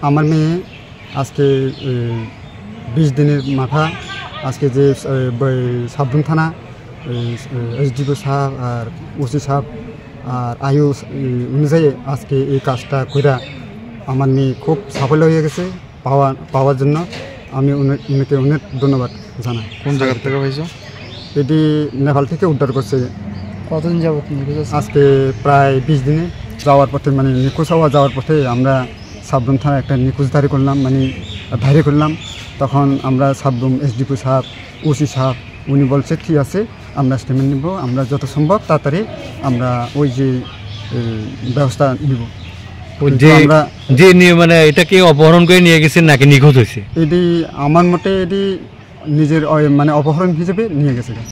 আমার মেয়ে আজকে 20 দিনের মাথা আজকে যে সাবরুম থানা এসডিও সাহেব আর ওসি সাহেব আর আয়ু অনুযায়ী আজকে এই কাজটা কইরা আমার মেয়ে খুব সাফল্য হয়ে গেছে পাওয়ার জন্য আমি উনাকে অনেক ধন্যবাদ জানাই। কোন জায়গা থেকে পাইছো? এটি নেপাল থেকে উদ্ধার করছে। কতদিন যাবত? আজকে প্রায় 20 দিনে যাওয়ার পথে মানে নিখোঁজ হওয়া যাওয়ার পথে আমরা সাবরুম থানা একটা নিখোঁজদারি করলাম, মানে ধারি করলাম। তখন আমরা সাবরুম এসডিপি সাহেব ওসি সাহেব উনি বলছে ঠিক আছে আমরা স্টেটমেন্ট নিব, আমরা যত সম্ভব তাড়াতাড়ি আমরা ওই যে ব্যবস্থা নিব। যে মানে এটাকে অপহরণ করে নিয়ে গেছেন নাকি নিখোঁজ হয়েছে? এটি আমার মতে এটি নিজের মানে অপহরণ হিসেবে নিয়ে গেছে।